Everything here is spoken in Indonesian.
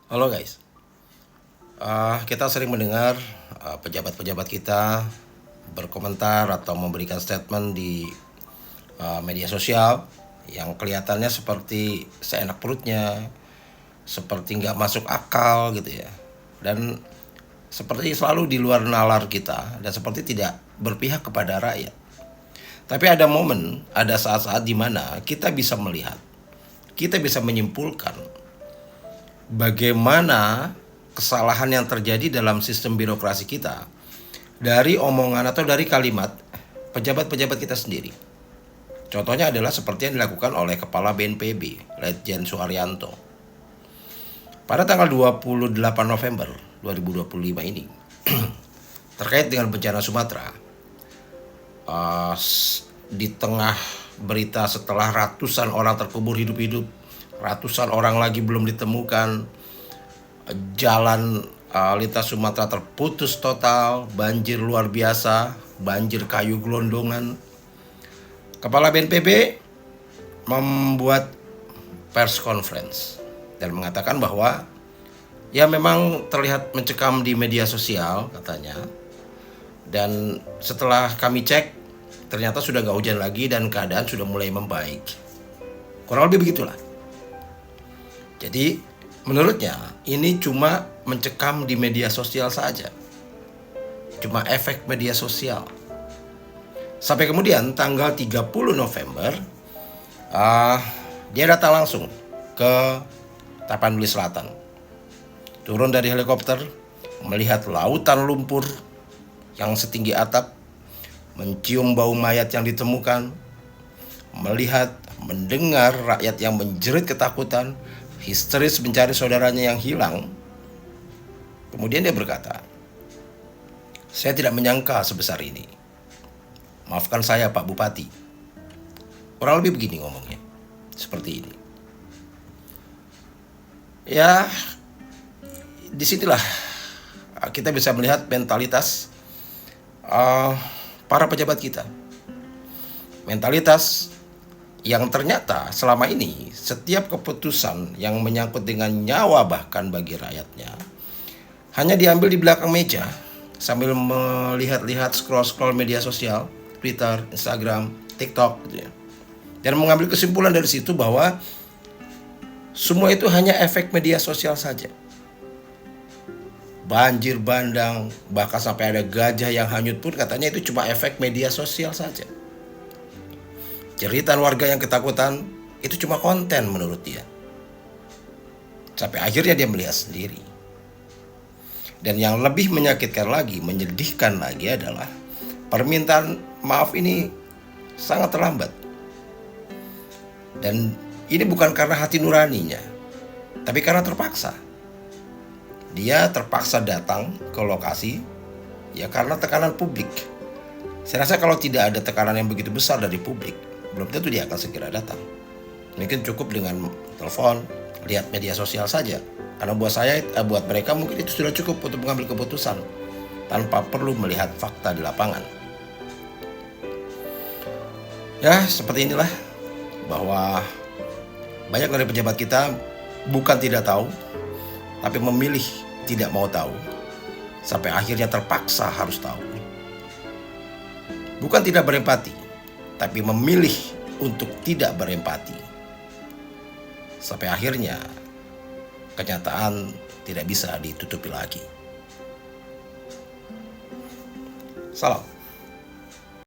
Halo guys. Kita sering mendengar pejabat-pejabat kita berkomentar atau memberikan statement di media sosial yang kelihatannya seperti seenak perutnya, seperti nggak masuk akal gitu ya, dan seperti selalu di luar nalar kita dan seperti tidak berpihak kepada rakyat. Tapi ada momen, ada saat-saat di mana kita bisa melihat, kita bisa menyimpulkan bagaimana kesalahan yang terjadi dalam sistem birokrasi kita dari omongan atau dari kalimat pejabat-pejabat kita sendiri. Contohnya adalah seperti yang dilakukan oleh Kepala BNPB, Letjen Suharyanto. Pada tanggal 28 November 2025 ini, terkait dengan bencana Sumatera, di tengah berita setelah ratusan orang terkubur hidup-hidup, ratusan orang lagi belum ditemukan, jalan lintas Sumatera terputus total, banjir luar biasa, banjir kayu gelondongan. Kepala BNPB membuat pers conference dan mengatakan bahwa ya memang terlihat mencekam di media sosial katanya. Dan setelah kami cek, ternyata sudah gak hujan lagi dan keadaan sudah mulai membaik. Kurang lebih begitulah. Jadi menurutnya ini cuma mencekam di media sosial saja. Cuma efek media sosial. Sampai kemudian tanggal 30 November dia datang langsung ke Tapanuli Selatan. Turun dari helikopter, melihat lautan lumpur yang setinggi atap, mencium bau mayat yang ditemukan, melihat, mendengar rakyat yang menjerit ketakutan, histeris mencari saudaranya yang hilang. Kemudian dia berkata, "Saya tidak menyangka sebesar ini. Maafkan saya Pak Bupati." Kurang lebih begini ngomongnya, seperti ini. Ya, disinilah kita bisa melihat mentalitas para pejabat kita. Mentalitas yang ternyata selama ini setiap keputusan yang menyangkut dengan nyawa bahkan bagi rakyatnya hanya diambil di belakang meja sambil melihat-lihat scroll-scroll media sosial, Twitter, Instagram, TikTok gitu ya. Dan mengambil kesimpulan dari situ bahwa semua itu hanya efek media sosial saja. Banjir bandang, bahkan sampai ada gajah yang hanyut pun katanya itu cuma efek media sosial saja. Jeritan warga yang ketakutan itu cuma konten menurut dia. Sampai akhirnya dia melihat sendiri. Dan yang lebih menyakitkan lagi, menyedihkan lagi adalah permintaan maaf ini sangat terlambat. Dan ini bukan karena hati nuraninya, tapi karena terpaksa. Dia terpaksa datang ke lokasi ya karena tekanan publik. Saya rasa kalau tidak ada tekanan yang begitu besar dari publik, belum tentu dia akan segera datang. Mungkin cukup dengan telepon, lihat media sosial saja. Karena buat mereka mungkin itu sudah cukup untuk mengambil keputusan tanpa perlu melihat fakta di lapangan. Ya, seperti inilah bahwa banyak dari pejabat kita bukan tidak tahu, tapi memilih tidak mau tahu, sampai akhirnya terpaksa harus tahu. Bukan tidak berempati, tapi memilih untuk tidak berempati. Sampai akhirnya kenyataan tidak bisa ditutupi lagi. Salam.